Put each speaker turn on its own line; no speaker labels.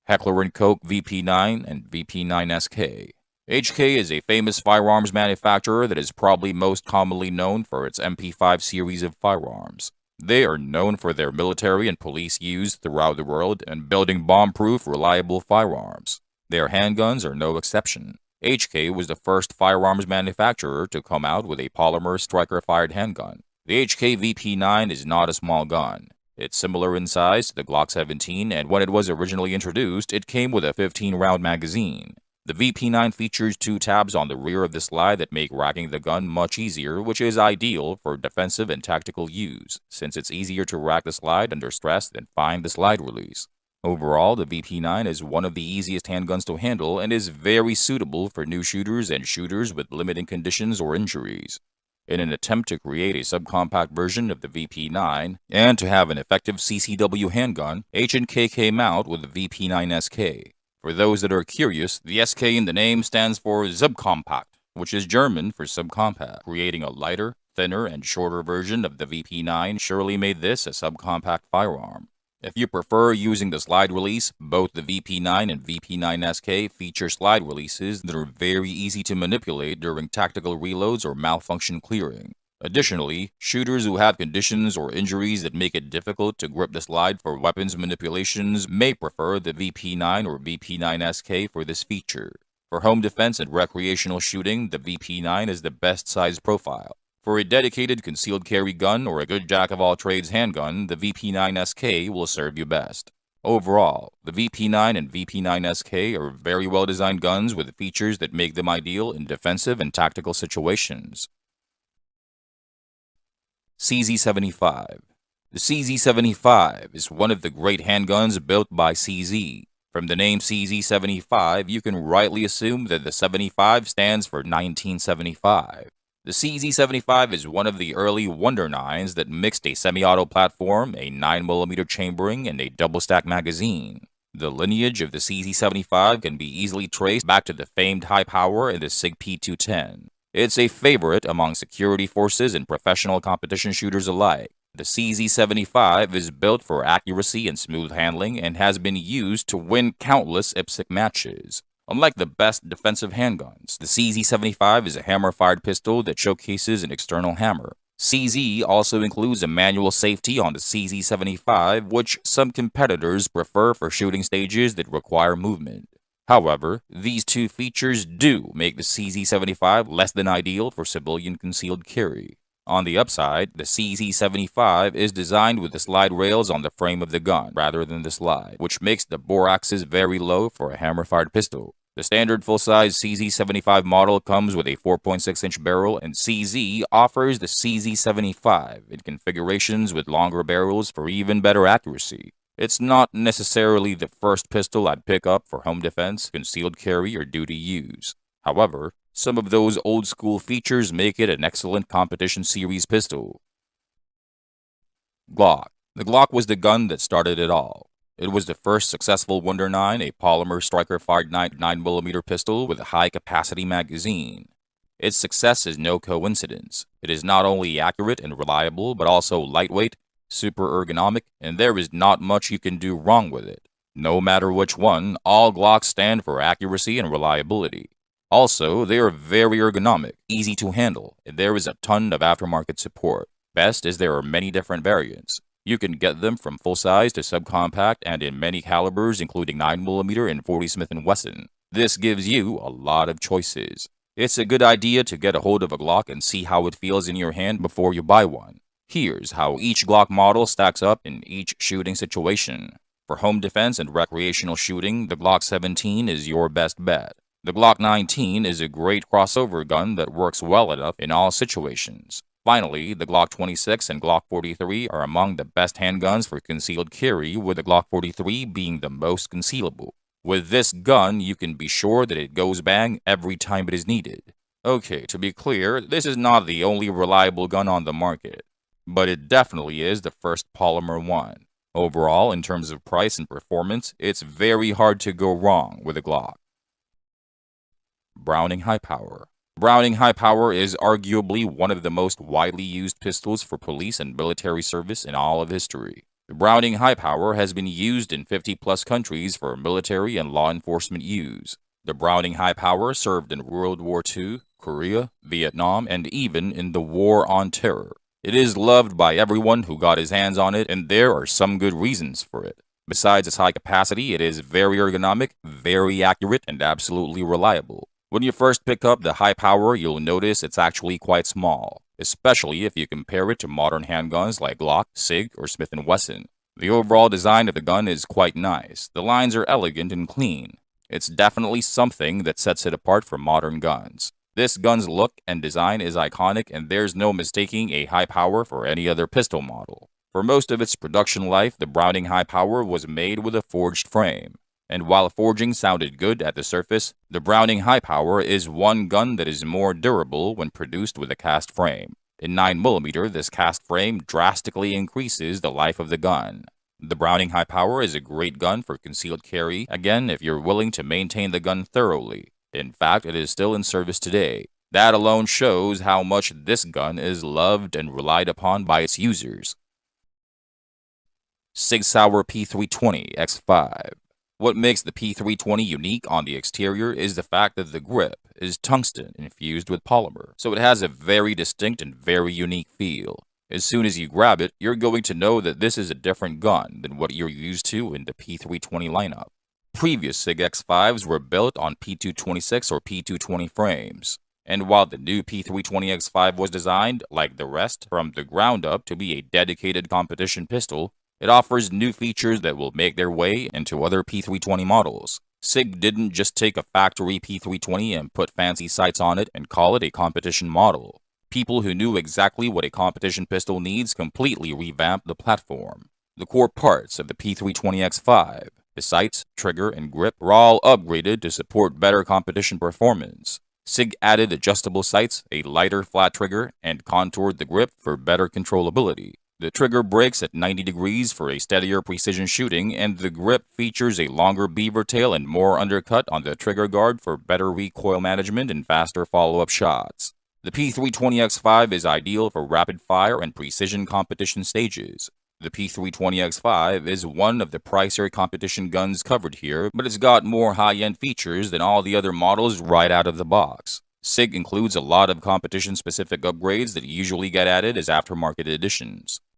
Heckler & Koch VP9 and VP9SK. HK is a famous firearms manufacturer that is probably most commonly known for its MP5 series of firearms. They are known for their military and police use throughout the world and building bomb-proof, reliable firearms. Their handguns are no exception. HK was the first firearms manufacturer to come out with a polymer striker-fired handgun. The HK VP9 is not a small gun. It's similar in size to the Glock 17, and when it was originally introduced, it came with a 15-round magazine. The VP9 features two tabs on the rear of the slide that make racking the gun much easier, which is ideal for defensive and tactical use, since it's easier to rack the slide under stress than find the slide release. Overall, the VP9 is one of the easiest handguns to handle and is very suitable for new shooters and shooters with limiting conditions or injuries. In an attempt to create a subcompact version of the VP9 and to have an effective CCW handgun, H&K came out with the VP9SK. For those that are curious, the SK in the name stands for Subkompact, which is German for subcompact. Creating a lighter, thinner, and shorter version of the VP9 surely made this a subcompact firearm. If you prefer using the slide release, both the VP9 and VP9SK feature slide releases that are very easy to manipulate during tactical reloads or malfunction clearing. Additionally, shooters who have conditions or injuries that make it difficult to grip the slide for weapons manipulations may prefer the VP9 or VP9SK for this feature. For home defense and recreational shooting, the VP9 is the best size profile. For a dedicated concealed carry gun or a good jack-of-all-trades handgun, the VP9SK will serve you best. Overall, the VP9 and VP9SK are very well-designed guns with features that make them ideal in defensive and tactical situations. CZ75. The CZ75 is one of the great handguns built by CZ. From the name CZ75, you can rightly assume that the 75 stands for 1975. The CZ75 is one of the early Wonder 9s that mixed a semi-auto platform, a 9mm chambering, and a double-stack magazine. The lineage of the CZ75 can be easily traced back to the famed high power in the SIG P210. It's a favorite among security forces and professional competition shooters alike. The CZ75 is built for accuracy and smooth handling and has been used to win countless IPSC matches. Unlike the best defensive handguns, the CZ75 is a hammer-fired pistol that showcases an external hammer. CZ also includes a manual safety on the CZ75, which some competitors prefer for shooting stages that require movement. However, these two features do make the CZ75 less than ideal for civilian concealed carry. On the upside, the CZ75 is designed with the slide rails on the frame of the gun rather than the slide, which makes the bore axis very low for a hammer-fired pistol. The standard full-size CZ75 model comes with a 4.6-inch barrel, and CZ offers the CZ75 in configurations with longer barrels for even better accuracy. It's not necessarily the first pistol I'd pick up for home defense, concealed carry, or duty use. However, some of those old-school features make it an excellent competition series pistol. Glock. The Glock was the gun that started it all. It was the first successful Wonder 9, a polymer striker-fired 9mm pistol with a high-capacity magazine. Its success is no coincidence. It is not only accurate and reliable, but also lightweight, super ergonomic, and there is not much you can do wrong with it. No matter which one, all Glocks stand for accuracy and reliability. Also, they are very ergonomic, easy to handle, and there is a ton of aftermarket support. Best is there are many different variants. You can get them from full-size to subcompact and in many calibers including 9mm and 40 Smith & Wesson. This gives you a lot of choices. It's a good idea to get a hold of a Glock and see how it feels in your hand before you buy one. Here's how each Glock model stacks up in each shooting situation. For home defense and recreational shooting, the Glock 17 is your best bet. The Glock 19 is a great crossover gun that works well enough in all situations. Finally, the Glock 26 and Glock 43 are among the best handguns for concealed carry, with the Glock 43 being the most concealable. With this gun, you can be sure that it goes bang every time it is needed. Okay, to be clear, this is not the only reliable gun on the market, but it definitely is the first polymer one. Overall, in terms of price and performance, it's very hard to go wrong with a Glock. Browning High Power. Browning High Power is arguably one of the most widely used pistols for police and military service in all of history. The Browning High Power has been used in 50-plus countries for military and law enforcement use. The Browning High Power served in World War II, Korea, Vietnam, and even in the War on Terror. It is loved by everyone who got his hands on it, and there are some good reasons for it. Besides its high capacity, it is very ergonomic, very accurate, and absolutely reliable. When you first pick up the High Power, you'll notice it's actually quite small, especially if you compare it to modern handguns like Glock, SIG, or Smith & Wesson. The overall design of the gun is quite nice. The lines are elegant and clean. It's definitely something that sets it apart from modern guns. This gun's look and design is iconic, and there's no mistaking a High Power for any other pistol model. For most of its production life, the Browning High Power was made with a forged frame. And while forging sounded good at the surface, the Browning High Power is one gun that is more durable when produced with a cast frame. In 9mm, this cast frame drastically increases the life of the gun. The Browning High Power is a great gun for concealed carry, again if you're willing to maintain the gun thoroughly. In fact, it is still in service today. That alone shows how much this gun is loved and relied upon by its users. Sig Sauer P320 X5. What makes the P320 unique on the exterior is the fact that the grip is tungsten infused with polymer, so it has a very distinct and very unique feel. As soon as you grab it, you're going to know that this is a different gun than what you're used to in the P320 lineup. Previous SIG X5s were built on P226 or P220 frames, and while the new P320 X5 was designed, like the rest, from the ground up to be a dedicated competition pistol, it offers new features that will make their way into other P320 models. SIG didn't just take a factory P320 and put fancy sights on it and call it a competition model. People who knew exactly what a competition pistol needs completely revamped the platform. The core parts of the P320 X5, the sights, trigger, and grip, were all upgraded to support better competition performance. SIG added adjustable sights, a lighter flat trigger, and contoured the grip for better controllability. The trigger breaks at 90 degrees for a steadier precision shooting, and the grip features a longer beaver tail and more undercut on the trigger guard for better recoil management and faster follow-up shots. The P320 X5 is ideal for rapid fire and precision competition stages. The P320 X5 is one of the pricier competition guns covered here, but it's got more high-end features than all the other models right out of the box. SIG includes a lot of competition-specific upgrades that usually get added as aftermarket additions.